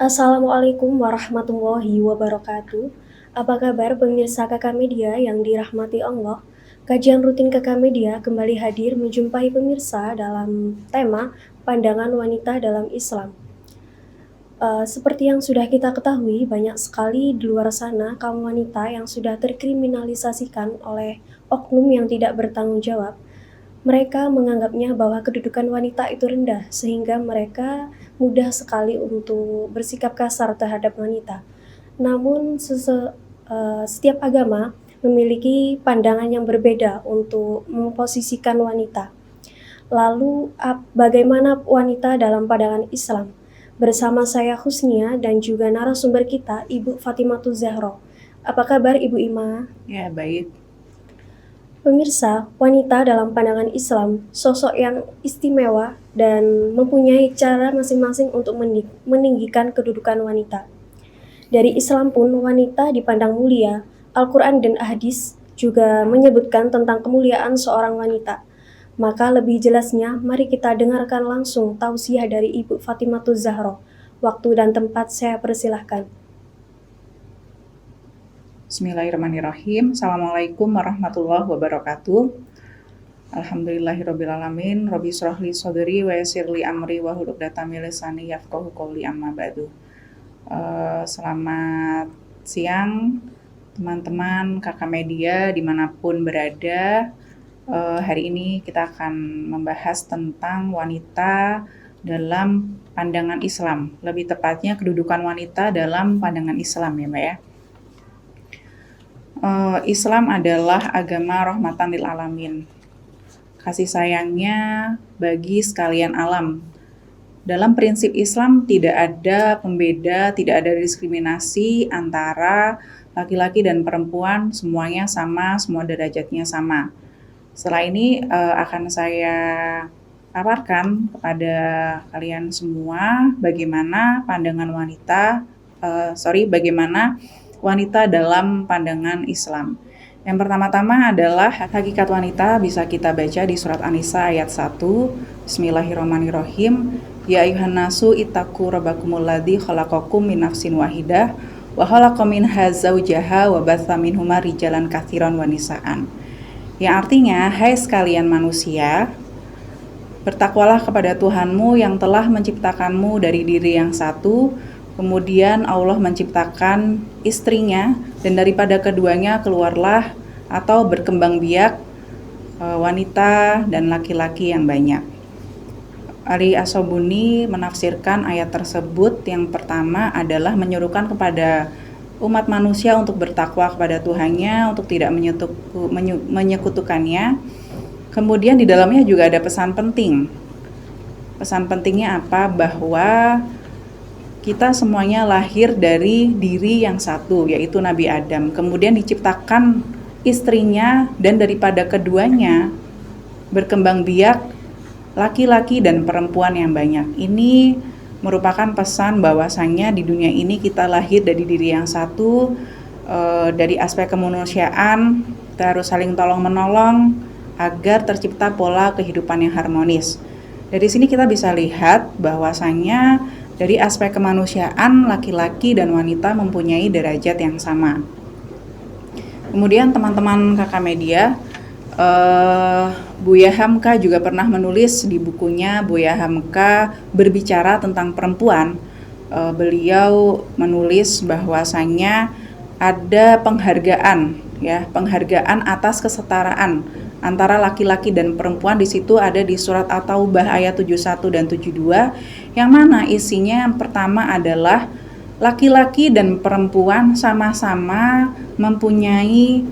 Assalamualaikum warahmatullahi wabarakatuh. Apa kabar pemirsa Kakak Media yang dirahmati Allah? Kajian rutin Kakak Media kembali hadir menjumpai pemirsa dalam tema pandangan wanita dalam Islam. Seperti yang sudah kita ketahui, banyak sekali di luar sana kaum wanita yang sudah terkriminalisasikan oleh oknum yang tidak bertanggung jawab. Mereka menganggapnya bahwa kedudukan wanita itu rendah, sehingga mereka mudah sekali untuk bersikap kasar terhadap wanita. Namun, setiap agama memiliki pandangan yang berbeda untuk memposisikan wanita. Lalu, bagaimana wanita dalam pandangan Islam? Bersama saya Husnia dan juga narasumber kita, Ibu Fatimatul Zahra. Apa kabar Ibu Ima? Ya, baik. Pemirsa, wanita dalam pandangan Islam, sosok yang istimewa dan mempunyai cara masing-masing untuk meninggikan kedudukan wanita. Dari Islam pun wanita dipandang mulia. Al-Quran dan hadis juga menyebutkan tentang kemuliaan seorang wanita. Maka lebih jelasnya, mari kita dengarkan langsung tausiah dari Ibu Fatimatul Zahra. Waktu dan tempat saya persilahkan. Bismillahirrahmanirrahim. Assalamualaikum warahmatullahi wabarakatuh. Alhamdulillahirrabbilalamin. Rabbi shrahli shodri wa yassirli amri wa hlul 'uqdatam min lisani yafqahu qawli amma ba'du. Selamat siang teman-teman Kakak Media dimanapun berada. Hari ini kita akan membahas tentang wanita dalam pandangan Islam. Lebih tepatnya kedudukan wanita dalam pandangan Islam ya Mbak ya. Islam adalah agama rahmatan lil alamin. Kasih sayangnya bagi sekalian alam. Dalam prinsip Islam tidak ada pembeda, tidak ada diskriminasi antara laki-laki dan perempuan, semuanya sama, semua derajatnya sama. Setelah ini akan saya paparkan kepada kalian semua bagaimana bagaimana wanita dalam pandangan Islam. Yang pertama-tama adalah hakikat wanita bisa kita baca di surat An-Nisa ayat 1. Bismillahirrahmanirrahim. Ya ayuhan nasu ittaqu rabbakumul ladzi khalaqakum min nafsin wahidah wa khalaqa minha zawjaha wa batsa minhuma rijalan katsiran wa nisaan. Yang artinya, hai sekalian manusia, bertakwalah kepada Tuhanmu yang telah menciptakanmu dari diri yang satu. Kemudian Allah menciptakan istrinya dan daripada keduanya keluarlah atau berkembang biak wanita dan laki-laki yang banyak. Ali As-Sobuni menafsirkan ayat tersebut yang pertama adalah menyuruhkan kepada umat manusia untuk bertakwa kepada Tuhannya, untuk tidak menyekutukannya. Kemudian di dalamnya juga ada pesan penting. Pesan pentingnya apa? Bahwa kita semuanya lahir dari diri yang satu, yaitu Nabi Adam. Kemudian diciptakan istrinya dan daripada keduanya berkembang biak laki-laki dan perempuan yang banyak. Ini merupakan pesan bahwasannya di dunia ini kita lahir dari diri yang satu, dari aspek kemanusiaan, kita harus saling tolong-menolong agar tercipta pola kehidupan yang harmonis. Dari sini kita bisa lihat bahwasannya dari aspek kemanusiaan, laki-laki dan wanita mempunyai derajat yang sama. Kemudian teman-teman Kakak Media, Buya Hamka juga pernah menulis di bukunya Buya Hamka berbicara tentang perempuan. Beliau menulis bahwasannya ada penghargaan atas kesetaraan antara laki-laki dan perempuan. Di situ ada di surat At-Taubah ayat 71 dan 72, yang mana isinya yang pertama adalah laki-laki dan perempuan sama-sama mempunyai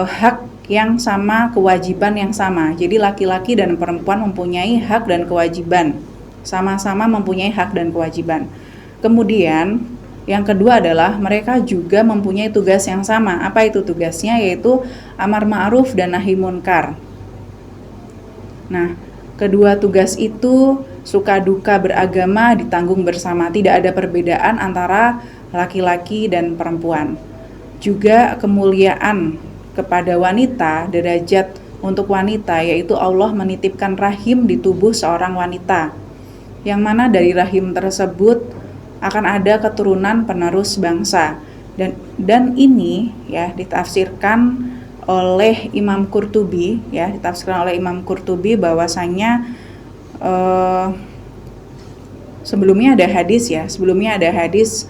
hak yang sama, kewajiban yang sama. Jadi laki-laki dan perempuan mempunyai hak dan kewajiban, sama-sama mempunyai hak dan kewajiban. Kemudian yang kedua adalah mereka juga mempunyai tugas yang sama. Apa itu tugasnya? Yaitu amar ma'ruf dan nahi munkar. Nah, kedua tugas itu suka duka beragama ditanggung bersama. Tidak ada perbedaan antara laki-laki dan perempuan. Juga kemuliaan kepada wanita, derajat untuk wanita, yaitu Allah menitipkan rahim di tubuh seorang wanita, yang mana dari rahim tersebut akan ada keturunan penerus bangsa. Dan ini ya ditafsirkan oleh Imam Qurtubi, ya ditafsirkan oleh Imam Qurtubi bahwasanya sebelumnya ada hadis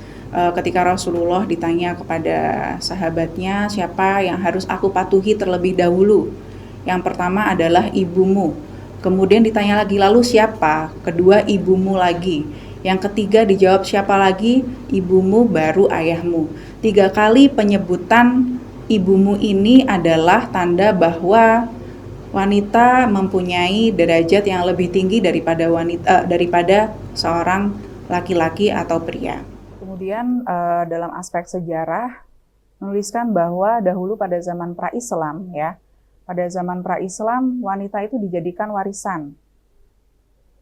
ketika Rasulullah ditanya kepada sahabatnya, siapa yang harus aku patuhi terlebih dahulu. Yang pertama adalah ibumu. Kemudian ditanya lagi, lalu siapa? Kedua, ibumu lagi. Yang ketiga dijawab siapa lagi? Ibumu, baru ayahmu. 3 kali penyebutan ibumu ini adalah tanda bahwa wanita mempunyai derajat yang lebih tinggi daripada seorang laki-laki atau pria. Kemudian dalam aspek sejarah menuliskan bahwa dahulu pada zaman pra-Islam ya, pada zaman pra-Islam wanita itu dijadikan warisan.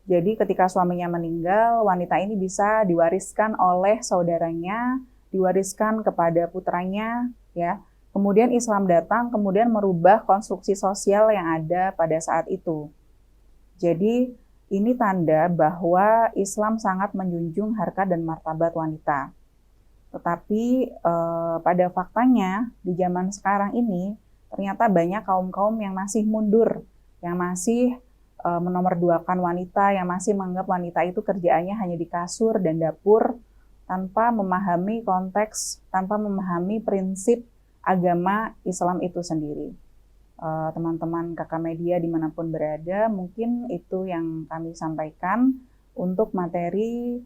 Jadi ketika suaminya meninggal, wanita ini bisa diwariskan oleh saudaranya, diwariskan kepada putranya, ya. Kemudian Islam datang, kemudian merubah konstruksi sosial yang ada pada saat itu. Jadi ini tanda bahwa Islam sangat menjunjung harkat dan martabat wanita. Tetapi pada faktanya di zaman sekarang ini ternyata banyak kaum-kaum yang masih mundur, yang masih menomorduakan wanita, yang masih menganggap wanita itu kerjaannya hanya di kasur dan dapur, tanpa memahami konteks, tanpa memahami prinsip agama Islam itu sendiri. Teman-teman kakak media dimanapun berada, mungkin itu yang kami sampaikan untuk materi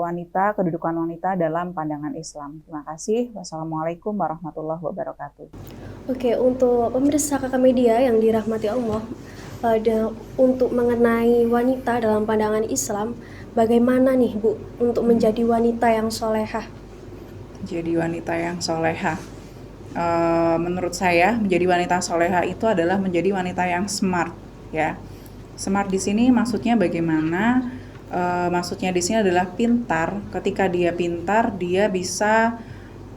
wanita, kedudukan wanita dalam pandangan Islam. Terima kasih. Wassalamualaikum warahmatullahi wabarakatuh. Oke, untuk pemirsa kakak media yang dirahmati Allah, untuk mengenai wanita dalam pandangan Islam, bagaimana nih Bu untuk menjadi wanita yang solehah? Jadi wanita yang solehah, menurut saya menjadi wanita solehah itu adalah menjadi wanita yang smart, ya. Smart di sini maksudnya bagaimana? Maksudnya di sini adalah pintar. Ketika dia pintar, dia bisa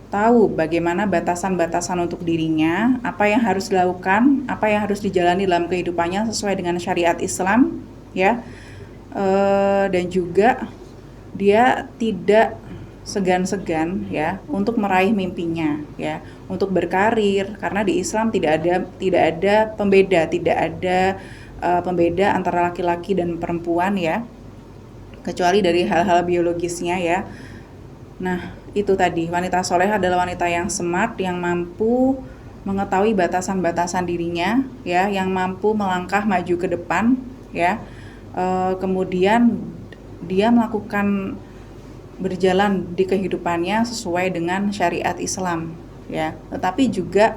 tahu bagaimana batasan-batasan untuk dirinya, apa yang harus dilakukan, apa yang harus dijalani dalam kehidupannya sesuai dengan syariat Islam, ya. Dan juga dia tidak segan-segan ya untuk meraih mimpinya, ya, untuk berkarir, karena di Islam tidak ada pembeda, pembeda antara laki-laki dan perempuan, ya, kecuali dari hal-hal biologisnya, ya. Nah, itu tadi, wanita soleh adalah wanita yang smart, yang mampu mengetahui batasan-batasan dirinya, ya, yang mampu melangkah maju ke depan, ya. Kemudian dia melakukan berjalan di kehidupannya sesuai dengan syariat Islam, ya. Tetapi juga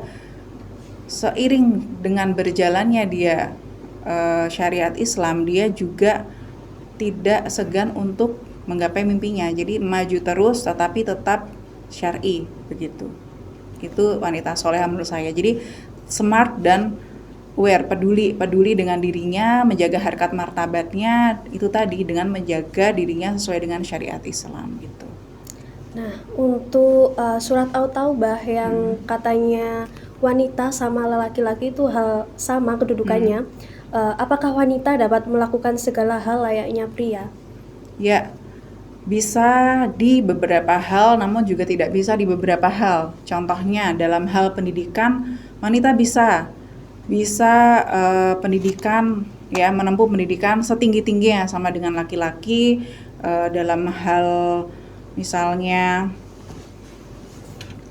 seiring dengan berjalannya dia syariat Islam, dia juga tidak segan untuk menggapai mimpinya. Jadi maju terus tetapi tetap syar'i, begitu. Itu wanita solehah menurut saya. Jadi smart dan aware, peduli dengan dirinya, menjaga harkat martabatnya, itu tadi dengan menjaga dirinya sesuai dengan syariat Islam, gitu. Nah, untuk surat At-Taubah yang katanya wanita sama laki-laki itu hal sama kedudukannya, apakah wanita dapat melakukan segala hal layaknya pria? Ya, bisa di beberapa hal, namun juga tidak bisa di beberapa hal. Contohnya dalam hal pendidikan, wanita bisa pendidikan, ya, menempuh pendidikan setinggi-tingginya sama dengan laki-laki. Dalam hal misalnya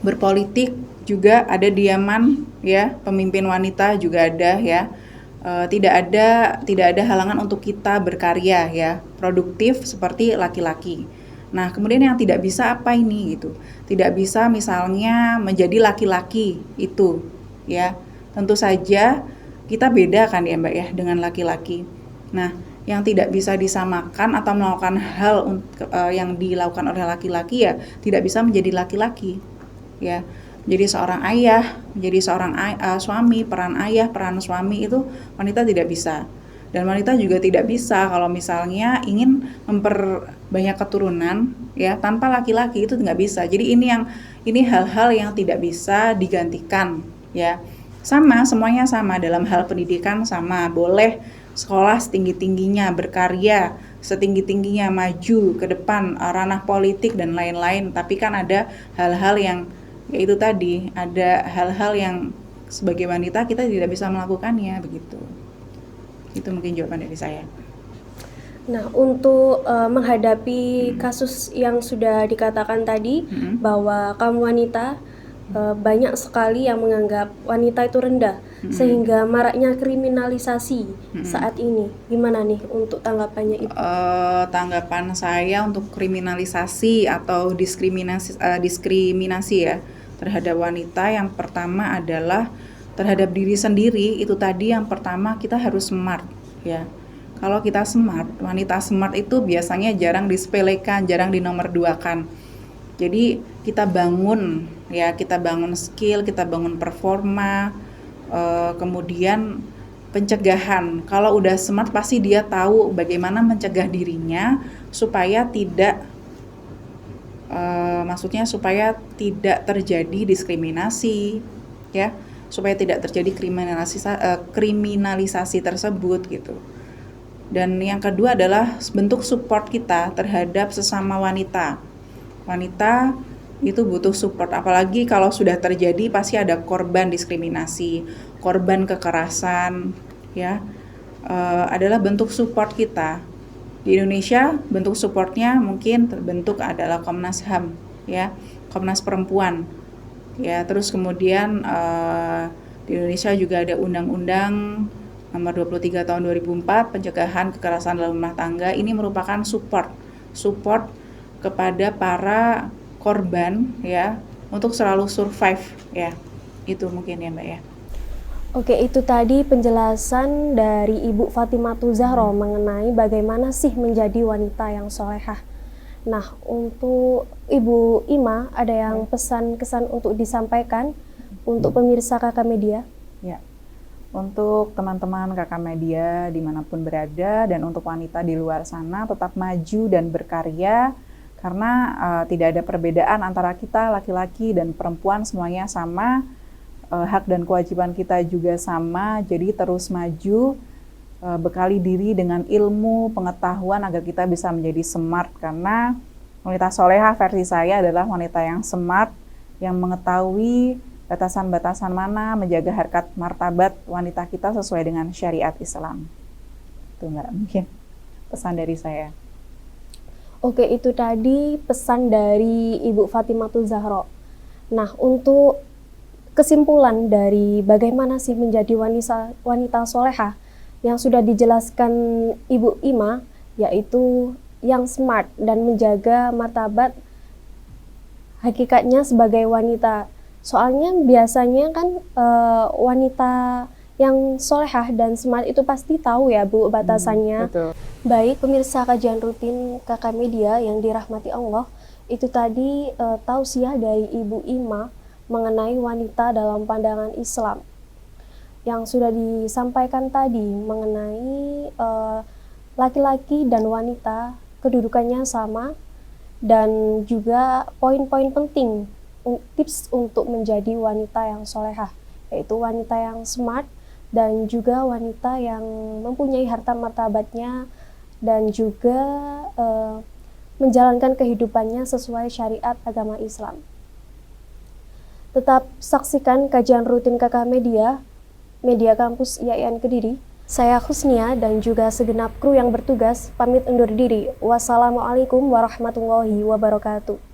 berpolitik juga ada diaman, ya, pemimpin wanita juga ada, ya. Tidak ada halangan untuk kita berkarya, ya, produktif seperti laki-laki. Nah, kemudian yang tidak bisa apa ini gitu? Tidak bisa misalnya menjadi laki-laki itu, ya. Tentu saja kita beda kan ya Mbak ya dengan laki-laki. Nah, yang tidak bisa disamakan atau melakukan hal yang dilakukan oleh laki-laki ya tidak bisa menjadi laki-laki, ya. Menjadi seorang ayah, menjadi seorang suami, peran ayah, peran suami itu wanita tidak bisa. Dan wanita juga tidak bisa kalau misalnya ingin memperbanyak keturunan, ya, tanpa laki-laki, itu nggak bisa. Jadi ini hal-hal yang tidak bisa digantikan, ya. Sama, semuanya sama dalam hal pendidikan, sama, boleh sekolah setinggi-tingginya, berkarya setinggi-tingginya, maju ke depan ranah politik dan lain-lain. Tapi kan ada hal-hal yang yaitu tadi, ada hal-hal yang sebagai wanita kita tidak bisa melakukannya begitu. Itu mungkin jawaban dari saya. Nah, untuk menghadapi kasus yang sudah dikatakan tadi bahwa kaum wanita banyak sekali yang menganggap wanita itu rendah sehingga maraknya kriminalisasi saat ini. Gimana nih untuk tanggapannya Ibu? Tanggapan saya untuk kriminalisasi atau diskriminasi ya terhadap wanita, yang pertama adalah terhadap diri sendiri. Itu tadi, yang pertama kita harus smart ya. Kalau kita smart, wanita smart itu biasanya jarang disepelekan, jarang dinomorduakan. Jadi kita bangun ya, kita bangun skill, kita bangun performa, kemudian pencegahan. Kalau udah smart pasti dia tahu bagaimana mencegah dirinya supaya tidak, maksudnya supaya tidak terjadi diskriminasi ya, supaya tidak terjadi kriminalisasi tersebut gitu. Dan yang kedua adalah bentuk support kita terhadap sesama wanita. Wanita itu butuh support, apalagi kalau sudah terjadi pasti ada korban diskriminasi, korban kekerasan ya. Adalah bentuk support kita. Di Indonesia bentuk supportnya mungkin terbentuk adalah Komnas HAM ya, Komnas Perempuan ya. Terus kemudian di Indonesia juga ada Undang-Undang Nomor 23 Tahun 2004 Pencegahan Kekerasan dalam Rumah Tangga. Ini merupakan support kepada para korban ya, untuk selalu survive ya. Itu mungkin ya Mbak ya. Oke, itu tadi penjelasan dari Ibu Fatimatu Zahro mengenai bagaimana sih menjadi wanita yang solehah. Nah, untuk Ibu Ima, ada yang pesan-kesan untuk disampaikan untuk pemirsa KK Media? Ya, untuk teman-teman KK Media dimanapun berada, dan untuk wanita di luar sana, tetap maju dan berkarya, karena tidak ada perbedaan antara kita laki-laki dan perempuan, semuanya sama. Hak dan kewajiban kita juga sama, jadi terus maju, bekali diri dengan ilmu, pengetahuan agar kita bisa menjadi smart. Karena wanita solehah versi saya adalah wanita yang smart, yang mengetahui batasan-batasan mana, menjaga harkat martabat wanita kita sesuai dengan syariat Islam. Itu Mbak, mungkin pesan dari saya. Oke, itu tadi pesan dari Ibu Fatimatu Zahro. Nah, untuk kesimpulan dari bagaimana sih menjadi wanita solehah yang sudah dijelaskan Ibu Ima, yaitu yang smart dan menjaga martabat hakikatnya sebagai wanita. Soalnya biasanya kan wanita yang solehah dan smart itu pasti tahu ya Bu batasannya. Betul. Baik pemirsa kajian rutin KK Media yang dirahmati Allah, itu tadi tausiah dari Ibu Ima mengenai wanita dalam pandangan Islam yang sudah disampaikan tadi mengenai laki-laki dan wanita kedudukannya sama, dan juga poin-poin penting tips untuk menjadi wanita yang solehah, yaitu wanita yang smart dan juga wanita yang mempunyai harta martabatnya dan juga menjalankan kehidupannya sesuai syariat agama Islam. Tetap saksikan kajian rutin KK Media, Media Kampus IAIN Kediri. Saya Husnia dan juga segenap kru yang bertugas pamit undur diri. Wassalamualaikum warahmatullahi wabarakatuh.